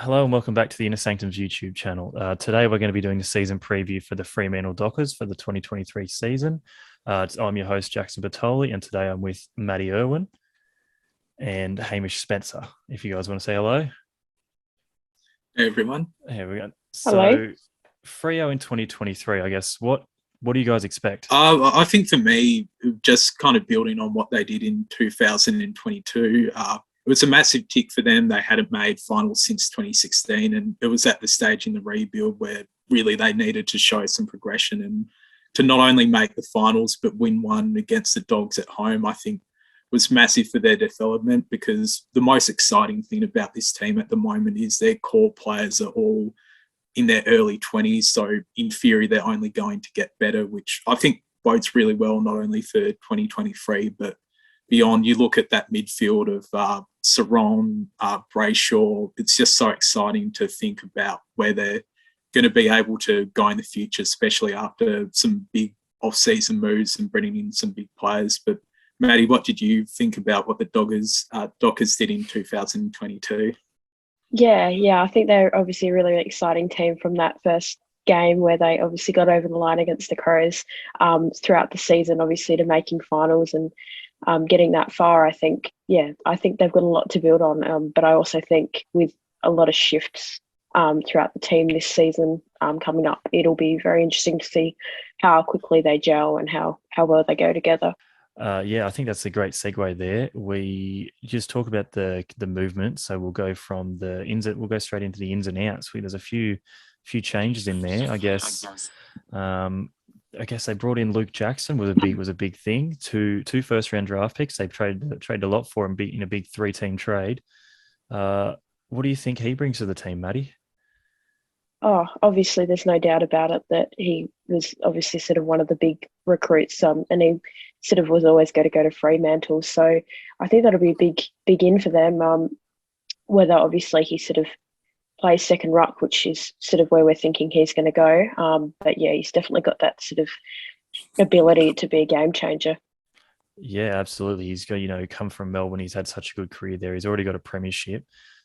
Hello and welcome back to the Inner Sanctum's YouTube channel. Today we're going to be doing the season preview for the Fremantle Dockers for the 2023 season. I'm your host Jackson Bertoli, and today I'm with Maddie Irwin and Hamish Spencer. If you guys want to say hello. Hey everyone. Here we go. Hello. So Freo in 2023, I guess. What do you guys expect? I think for me, just kind of building on what they did in 2022, it was a massive tick for them. They hadn't made finals since 2016, and it was at the stage in the rebuild where really they needed to show some progression and to not only make the finals but win one against the Dogs at home. I think was massive for their development, because the most exciting thing about this team at the moment is their core players are all in their early 20s. So in theory, they're only going to get better, which I think bodes really well, not only for 2023, but beyond. You look at that midfield of Sarong, Brayshaw, it's just so exciting to think about where they're going to be able to go in the future, especially after some big off-season moves and bringing in some big players. But Maddie, what did you think about what the Dockers did in 2022? Yeah. I think they're obviously a really exciting team from that first game where they obviously got over the line against the Crows throughout the season, obviously to making finals and getting that far. I think they've got a lot to build on. But I also think with a lot of shifts throughout the team this season coming up, it'll be very interesting to see how quickly they gel and how well they go together. I think that's a great segue there. We just talk about the movement, so we'll go from the ins. We'll go straight into the ins and outs. There's a few changes in there. I guess. I guess they brought in Luke Jackson was a big thing. Two first round draft picks. They traded a lot for him in a big 3-team trade. What do you think he brings to the team, Maddie? Oh, obviously, there's no doubt about it that he was obviously sort of one of the big recruits, and he sort of was always going to go to Fremantle. So I think that'll be a big in for them. Whether obviously he sort of plays second ruck, which is sort of where we're thinking he's going to go. But yeah, he's definitely got that sort of ability to be a game changer. Yeah, absolutely. He's got come from Melbourne. He's had such a good career there. He's already got a premiership.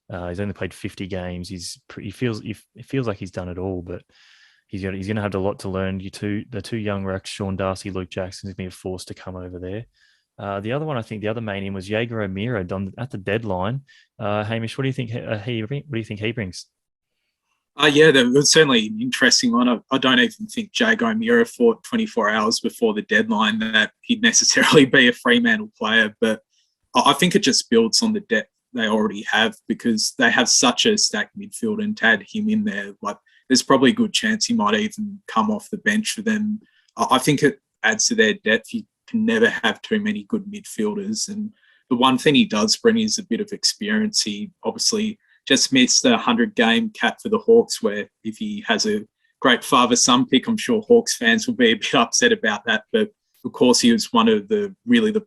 He's only played 50 games. It feels like he's done it all, but he's going to have a lot to learn. The two young racks, Sean Darcy, Luke Jackson, is going to be forced to come over there. The other one, I think, the other main in was Jaeger O'Meara done at the deadline. Hamish, what do you think? What do you think he brings? Yeah, that was certainly an interesting one. I don't even think Jago O'Meara thought 24 hours before the deadline that he'd necessarily be a Fremantle player, but I think it just builds on the depth they already have, because they have such a stacked midfield, and to add him in there, like, there's probably a good chance he might even come off the bench for them. I think it adds to their depth. You can never have too many good midfielders, and the one thing he does bring is a bit of experience. He obviously just missed the 100-game cap for the Hawks, where if he has a great father-son pick, I'm sure Hawks fans will be a bit upset about that. But of course, he was one of the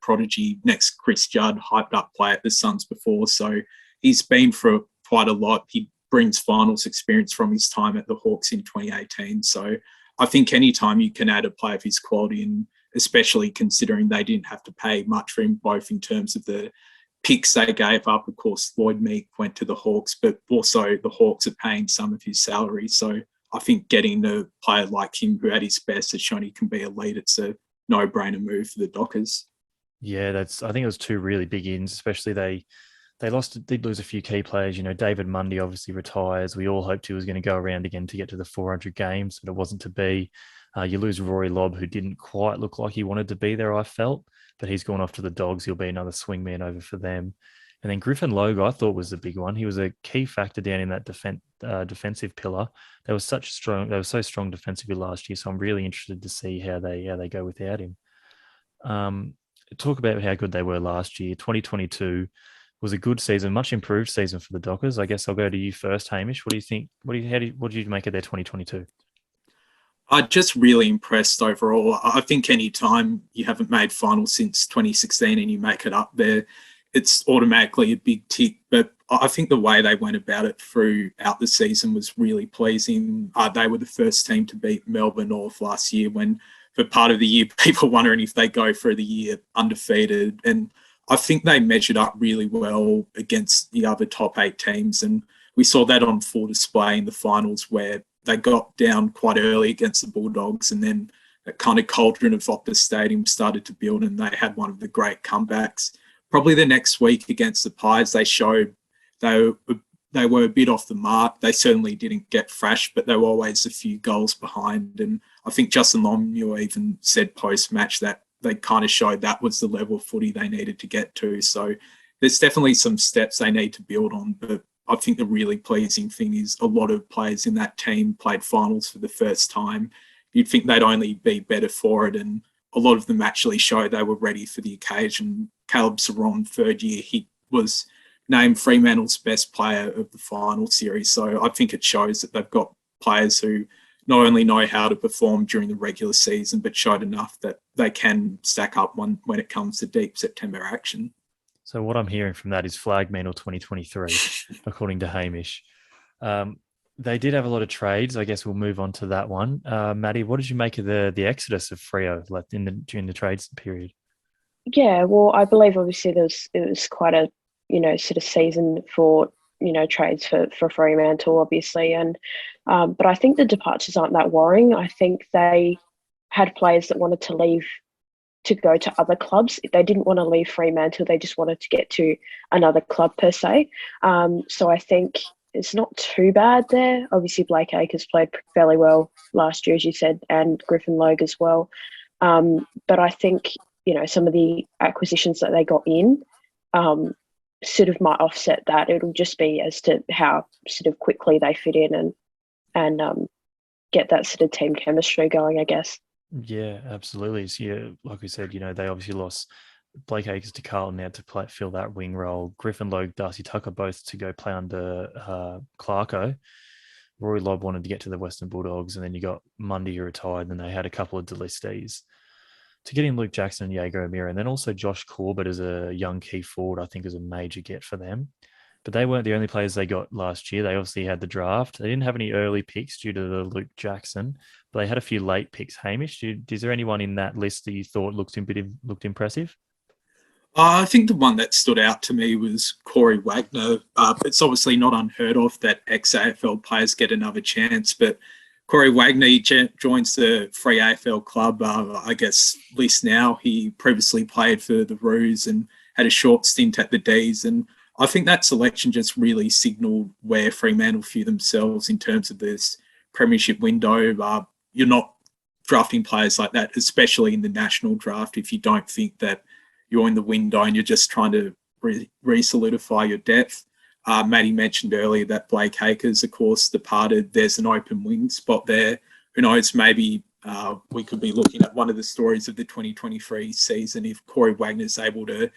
prodigy next Chris Judd hyped up player at the Suns before. So he's been through quite a lot. He brings finals experience from his time at the Hawks in 2018. So I think anytime you can add a player of his quality, and especially considering they didn't have to pay much for him, both in terms of the picks they gave up. Of course, Lloyd Meek went to the Hawks, but also the Hawks are paying some of his salary. So I think getting a player like him, who at his best has shown he can be a lead, it's a no-brainer move for the Dockers. Yeah, I think it was two really big ins, especially they did lose a few key players. David Mundy obviously retires. We all hoped he was going to go around again to get to the 400 games, but it wasn't to be. You lose Rory Lobb, who didn't quite look like he wanted to be there, I felt, but he's gone off to the Dogs. He'll be another swingman over for them. And then Griffin Logue, I thought, was the big one. He was a key factor down in that defensive pillar. They were so strong defensively last year. So I'm really interested to see how they go without him. Talk about how good they were last year. 2022 was a good season, much improved season for the Dockers. I guess I'll go to you first, Hamish. What do you think? What did you make of their 2022? I'm just really impressed overall. I think any time you haven't made finals since 2016 and you make it up there, it's automatically a big tick. But I think the way they went about it throughout the season was really pleasing. They were the first team to beat Melbourne North last year, when for part of the year people wondering if they go for the year undefeated. And I think they measured up really well against the other top 8 teams. And we saw that on full display in the finals where they got down quite early against the Bulldogs, and then that kind of cauldron of Optus Stadium started to build, and they had one of the great comebacks. Probably the next week against the Pies, they showed they were a bit off the mark. They certainly didn't get fresh, but they were always a few goals behind. And I think Justin Longmuir even said post-match that they kind of showed that was the level of footy they needed to get to. So there's definitely some steps they need to build on, but I think the really pleasing thing is a lot of players in that team played finals for the first time. You'd think they'd only be better for it, and a lot of them actually showed they were ready for the occasion. Caleb Sarong, third year, he was named Fremantle's best player of the final series. So I think it shows that they've got players who not only know how to perform during the regular season, but showed enough that they can stack up when it comes to deep September action. So what I'm hearing from that is Flag Mantle 2023, according to Hamish. They did have a lot of trades. I guess we'll move on to that one. Maddie, what did you make of the exodus of Freo during the trades period? Yeah, well, I believe obviously it was quite a sort of season for trades for Fremantle, obviously, and but I think the departures aren't that worrying. I think they had players that wanted to leave to go to other clubs. They didn't want to leave Fremantle. They just wanted to get to another club per se. So I think it's not too bad there. Obviously, Blake Acres played fairly well last year, as you said, and Griffin Logue as well. But I think, some of the acquisitions that they got in sort of might offset that. It'll just be as to how sort of quickly they fit in and get that sort of team chemistry going, I guess. Yeah, absolutely. So, yeah, like we said, they obviously lost Blake Acres to Carlton now to fill that wing role. Griffin Logue, Darcy Tucker, both to go play under Clarko. Rory Lobb wanted to get to the Western Bulldogs, and then you got Mundy who retired, and they had a couple of delistes. To get in Luke Jackson and Jaeger O'Meara, and then also Josh Corbett as a young key forward, I think is a major get for them. But they weren't the only players they got last year. They obviously had the draft. They didn't have any early picks due to the Luke Jackson, but they had a few late picks. Hamish, is there anyone in that list that you thought looked impressive? I think the one that stood out to me was Corey Wagner. It's obviously not unheard of that ex-AFL players get another chance, but Corey Wagner joins the Free AFL club, I guess, list now. He previously played for the Roos and had a short stint at the D's, and I think that selection just really signalled where Fremantle view themselves in terms of this premiership window. You're not drafting players like that, especially in the national draft, if you don't think that you're in the window and you're just trying to re-solidify your depth. Maddie mentioned earlier that Blake Acres, of course, departed. There's an open wing spot there. Who knows, maybe we could be looking at one of the stories of the 2023 season if Corey Wagner's able to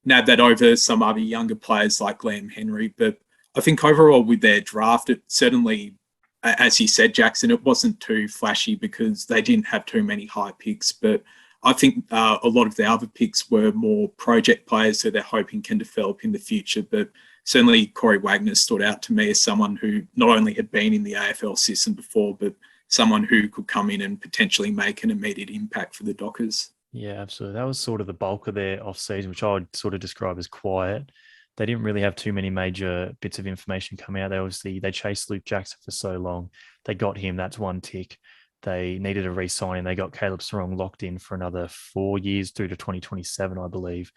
nab that over some other younger players like Liam Henry. But I think overall with their draft, it certainly, as you said, Jackson, it wasn't too flashy because they didn't have too many high picks. But I think a lot of the other picks were more project players who they're hoping can develop in the future. But certainly Corey Wagner stood out to me as someone who not only had been in the AFL system before, but someone who could come in and potentially make an immediate impact for the Dockers. Yeah, absolutely. That was sort of the bulk of their off-season, which I would sort of describe as quiet. They didn't really have too many major bits of information coming out. They chased Luke Jackson for so long. They got him. That's one tick. They needed a re-signing. They got Caleb Sarong locked in for another 4 years through to 2027, I believe.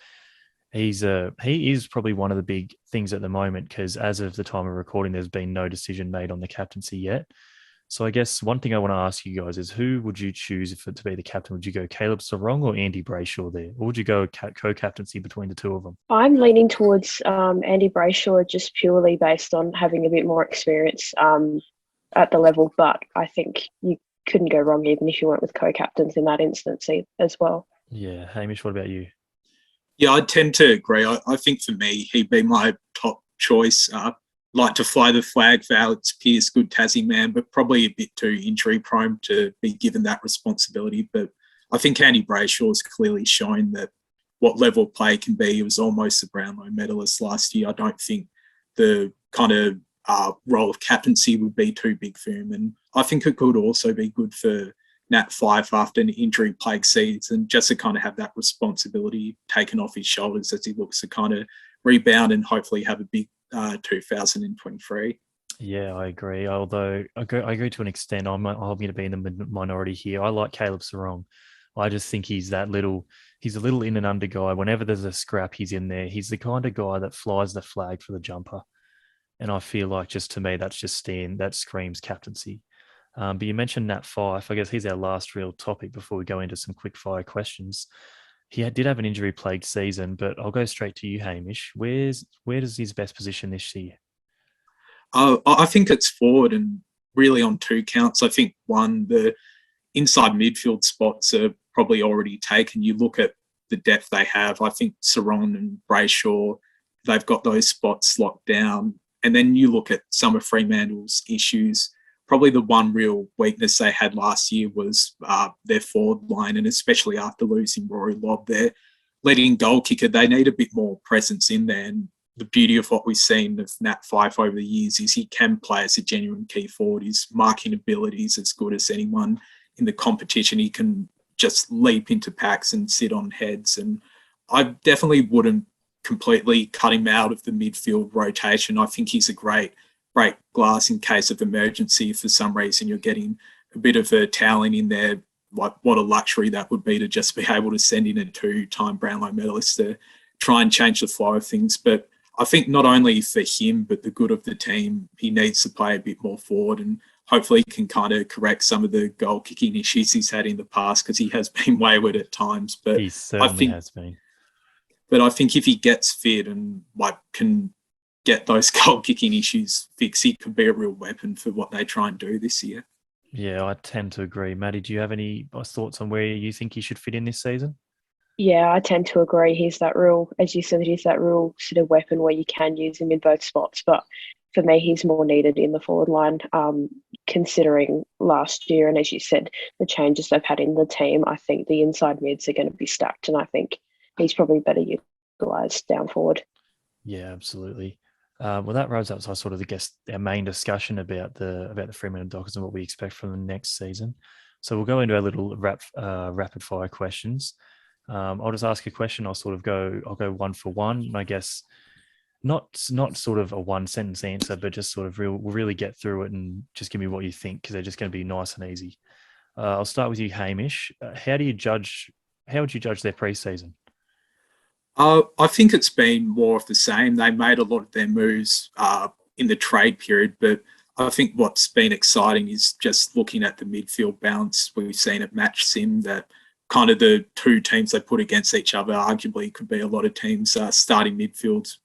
He is probably one of the big things at the moment because as of the time of recording, there's been no decision made on the captaincy yet. So I guess one thing I want to ask you guys is who would you choose to be the captain? Would you go Caleb Sarong or Andy Brayshaw there? Or would you go co-captaincy between the two of them? I'm leaning towards Andy Brayshaw just purely based on having a bit more experience at the level, but I think you couldn't go wrong even if you went with co-captains in that instance as well. Yeah. Hamish, what about you? Yeah, I tend to agree. I think for me, he'd be my top choice. Like to fly the flag for Alex Pearce, good Tassie man, but probably a bit too injury prone to be given that responsibility. But I think Andy Brayshaw has clearly shown that what level of play can be. He was almost a Brownlow medalist last year. I don't think the kind of role of captaincy would be too big for him. And I think it could also be good for Nat Fyfe after an injury-plagued season, just to kind of have that responsibility taken off his shoulders as he looks to kind of rebound and hopefully have a big 2023. Yeah, I agree. Although I agree to an extent. I'm going to be in the minority here. I like Caleb Sarong. I just think he's a little in and under guy. Whenever there's a scrap, he's in there. He's the kind of guy that flies the flag for the jumper. And I feel like just to me, that's just that screams captaincy. But you mentioned Nat Fife. I guess he's our last real topic before we go into some quick fire questions. Did have an injury plagued season, but I'll go straight to you, Hamish. Where does his best position this year? I think it's forward and really on two counts. I think one, the inside midfield spots are probably already taken. You look at the depth they have. I think Sarong and Brayshaw, they've got those spots locked down. And then you look at some of Fremantle's issues. Probably the one real weakness they had last year was their forward line, and especially after losing Rory Lobb, their leading goal kicker, they need a bit more presence in there. And the beauty of what we've seen of Nat Fife over the years is he can play as a genuine key forward. His marking ability is as good as anyone in the competition. He can just leap into packs and sit on heads. And I definitely wouldn't completely cut him out of the midfield rotation. I think he's a great break glass in case of emergency. If for some reason you're getting a bit of a toweling in there, like what a luxury that would be to just be able to send in a two-time Brownlow medalist to try and change the flow of things. But I think not only for him, but the good of the team, he needs to play a bit more forward, and hopefully he can kind of correct some of the goal kicking issues he's had in the past, because he has been wayward at times. But He certainly has been. But I think if he gets fit and can get those goal kicking issues fixed, he could be a real weapon for what they try and do this year. Yeah, I tend to agree. Maddie, do you have any thoughts on where you think he should fit in this season? Yeah, I tend to agree. He's that real, as you said, he's that real sort of weapon where you can use him in both spots. But for me, he's more needed in the forward line, considering last year. And as you said, the changes they've had in the team, I think the inside mids are going to be stacked. And I think he's probably better utilised down forward. Yeah, absolutely. Well, that wraps up sort of, our main discussion about the Fremantle Dockers and what we expect from the next season. So we'll go into our little rapid fire questions. I'll just ask a question. I'll go one for one. And I guess not sort of a one sentence answer, but just sort of we'll really get through it and just give me what you think, because they're just going to be nice and easy. I'll start with you, Hamish. How would you judge their preseason? I think it's been more of the same. They made a lot of their moves in the trade period, but I think what's been exciting is just looking at the midfield balance we've seen at Match Sim, that kind of the two teams they put against each other arguably could be a lot of teams starting midfields,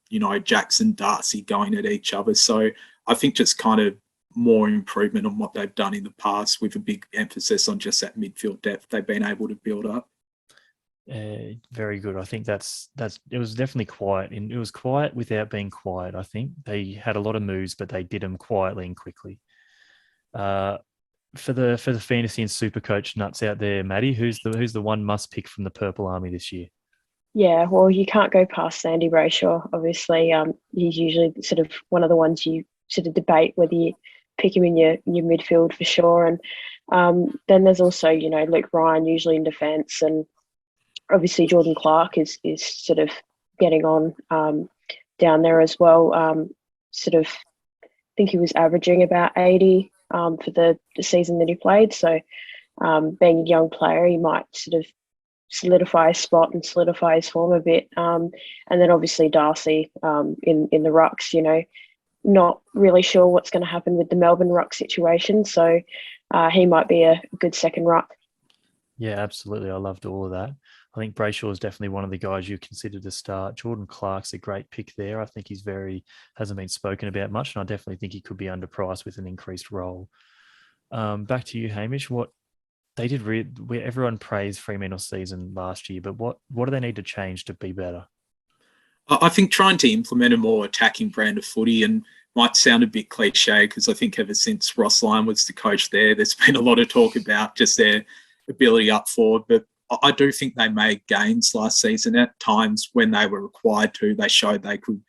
Jackson, Darcy going at each other. So I think just kind of more improvement on what they've done in the past, with a big emphasis on just that midfield depth they've been able to build up. Very good. I think it was definitely quiet, and it was quiet without being quiet. I think they had a lot of moves, but they did them quietly and quickly. For the fantasy and super coach nuts out there, Maddie, who's the one must pick from the Purple Army this year? Yeah, well, you can't go past Sandy Brayshaw. Obviously, he's usually sort of one of the ones you sort of debate whether you pick him in your midfield for sure. And then there's also Luke Ryan, usually in defence, and obviously Jordan Clark is sort of getting on down there as well. Sort of, I think he was averaging about 80 for the season that he played. So being a young player, he might sort of solidify his spot and solidify his form a bit. And then obviously Darcy in the rucks, not really sure what's going to happen with the Melbourne ruck situation. So he might be a good second ruck. Yeah, absolutely. I loved all of that. I think Brayshaw is definitely one of the guys you consider to start. Jordan Clark's a great pick there. I think he's hasn't been spoken about much, and I definitely think he could be underpriced with an increased role. Back to you, Hamish. What they did, where everyone praised Fremantle's season last year, but what do they need to change to be better? I think trying to implement a more attacking brand of footy, and might sound a bit cliche, because I think ever since Ross Lyon was the coach there's been a lot of talk about just their ability up forward. But I do think they made gains last season. At times when they were required to, they showed they could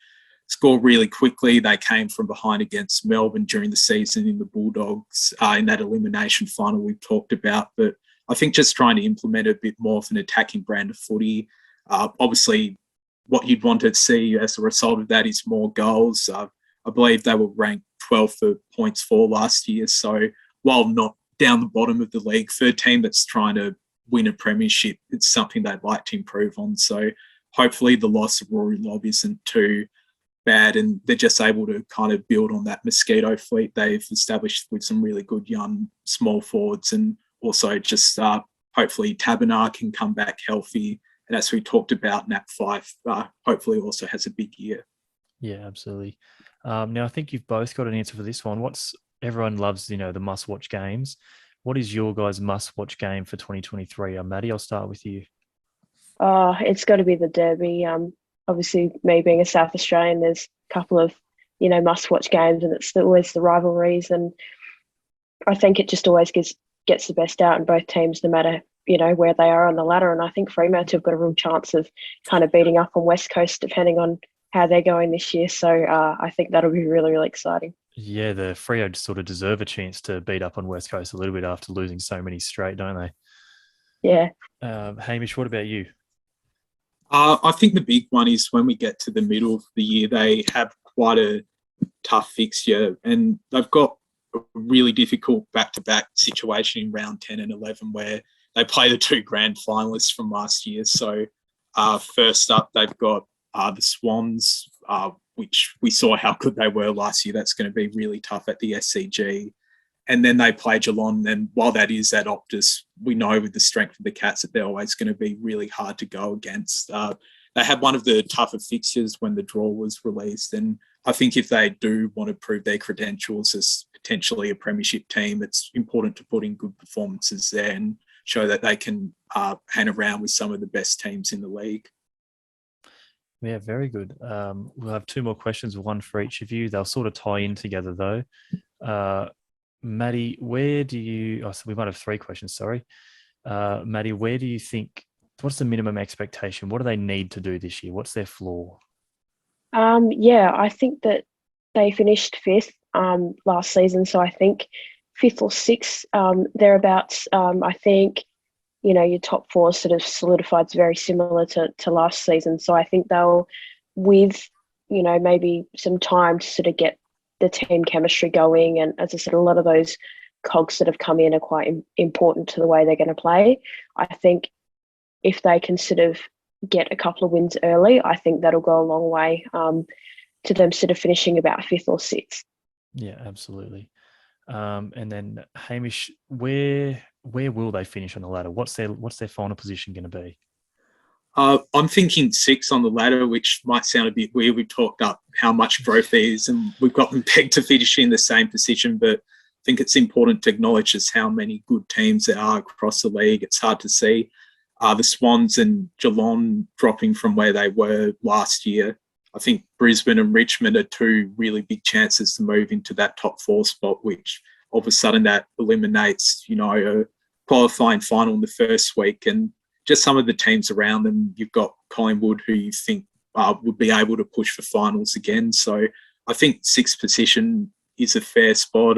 score really quickly. They came from behind against Melbourne during the season in the Bulldogs in that elimination final we've talked about. But I think just trying to implement a bit more of an attacking brand of footy. Obviously, what you'd want to see as a result of that is more goals. I believe they were ranked 12th for points for last year. So while not down the bottom of the league, for a team that's trying to win a premiership, it's something they'd like to improve on. So hopefully the loss of Rory Lobb isn't too bad, and they're just able to kind of build on that Mosquito fleet they've established with some really good young small forwards, and also just hopefully Tabernar can come back healthy. And as we talked about, Nat Fife hopefully also has a big year. Yeah, absolutely. Now, I think you've both got an answer for this one. Everyone loves, the must-watch games. What is your guys' must-watch game for 2023? Maddie, I'll start with you. It's got to be the Derby. Obviously, me being a South Australian, there's a couple of, must-watch games, and it's always the rivalries. And I think it just always gets the best out in both teams, no matter, where they are on the ladder. And I think Fremantle have got a real chance of kind of beating up on West Coast, depending on how they're going this year. So I think that'll be really, really exciting. Yeah, the Freo sort of deserve a chance to beat up on West Coast a little bit after losing so many straight, don't they? Yeah. Hamish, what about you? I think the big one is when we get to the middle of the year, they have quite a tough fixture, and they've got a really difficult back-to-back situation in round 10 and 11 where they play the two grand finalists from last year. So first up, they've got the Swans, which we saw how good they were last year. That's going to be really tough at the SCG. And then they play Geelong. And while that is at Optus, we know with the strength of the Cats that they're always going to be really hard to go against. They had one of the tougher fixtures when the draw was released. And I think if they do want to prove their credentials as potentially a premiership team, it's important to put in good performances there and show that they can hang around with some of the best teams in the league. Yeah, very good. We'll have two more questions, one for each of you. They'll sort of tie in together, though. Maddie, where do you... so we might have three questions, sorry. Maddie, where do you think... What's the minimum expectation? What do they need to do this year? What's their flaw? I think that they finished fifth last season. So I think fifth or sixth, thereabouts. I think, your top four sort of solidified very similar to last season. So I think they'll, with, maybe some time to sort of get the team chemistry going. And as I said, a lot of those cogs that have come in are quite important to the way they're going to play. I think if they can sort of get a couple of wins early, I think that'll go a long way to them sort of finishing about fifth or sixth. Yeah, absolutely. And then Hamish, where will they finish on the ladder? What's their final position going to be? I'm thinking 6 on the ladder, which might sound a bit weird. We've talked up how much growth there is, and we've got them pegged to finish in the same position. But I think it's important to acknowledge just how many good teams there are across the league. It's hard to see the Swans and Geelong dropping from where they were last year. I think Brisbane and Richmond are two really big chances to move into that top 4 spot, which all of a sudden that eliminates, a qualifying final in the first week. And just some of the teams around them, you've got Collingwood, who you think would be able to push for finals again. So I think 6th position is a fair spot.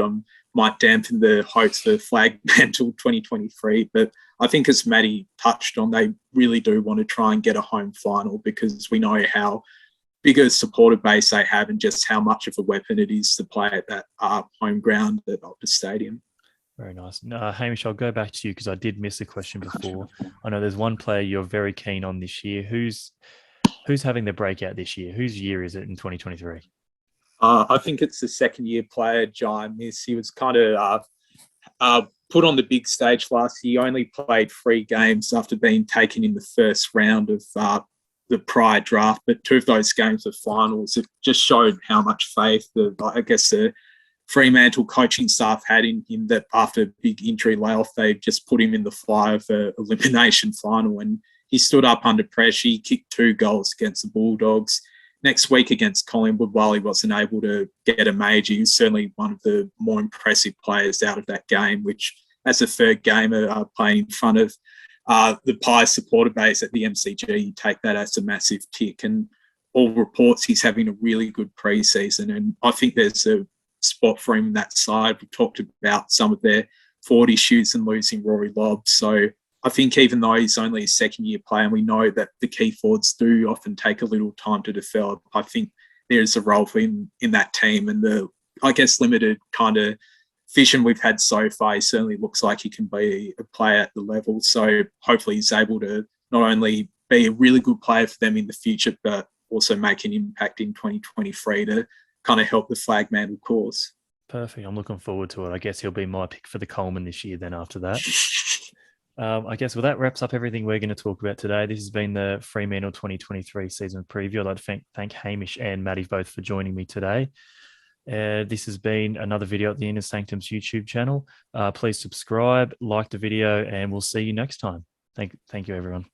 Might dampen the hopes for Fremantle 2023. But I think as Maddie touched on, they really do want to try and get a home final, because we know how big a supporter base they have and just how much of a weapon it is to play at that home ground at Optus Stadium. Very nice. Hamish, I'll go back to you because I did miss a question before. I know there's one player you're very keen on this year. Who's having the breakout this year? Whose year is it in 2023? I think it's the second-year player, Jai Miss. He was kind of put on the big stage last year. He only played 3 games after being taken in the first round of the prior draft, but 2 of those games were finals. It just showed how much faith the Fremantle coaching staff had in him, that after a big injury layoff, they just put him in the flyer for elimination final, and he stood up under pressure. He kicked 2 goals against the Bulldogs. Next week against Collingwood, while he wasn't able to get a major, he was certainly one of the more impressive players out of that game, which as a third gamer playing in front of the Pies supporter base at the MCG, you take that as a massive tick. And all reports, he's having a really good pre-season, and I think there's a spot for him in that side. We talked about some of their forward issues and losing Rory Lobb. So I think even though he's only a second-year player, and we know that the key forwards do often take a little time to develop, I think there is a role for him in that team. And I guess, limited kind of vision we've had so far, he certainly looks like he can be a player at the level. So hopefully he's able to not only be a really good player for them in the future, but also make an impact in 2023 to kind of help the Fremantle cause. Perfect. I'm looking forward to it. I guess he'll be my pick for the Coleman this year then after that. I guess, well, that wraps up everything we're going to talk about today. This has been the Fremantle 2023 season preview. I'd like to thank Hamish and Maddie both for joining me today. This has been another video at the Inner Sanctum's YouTube channel. Please subscribe, like the video, and we'll see you next time. Thank you, everyone.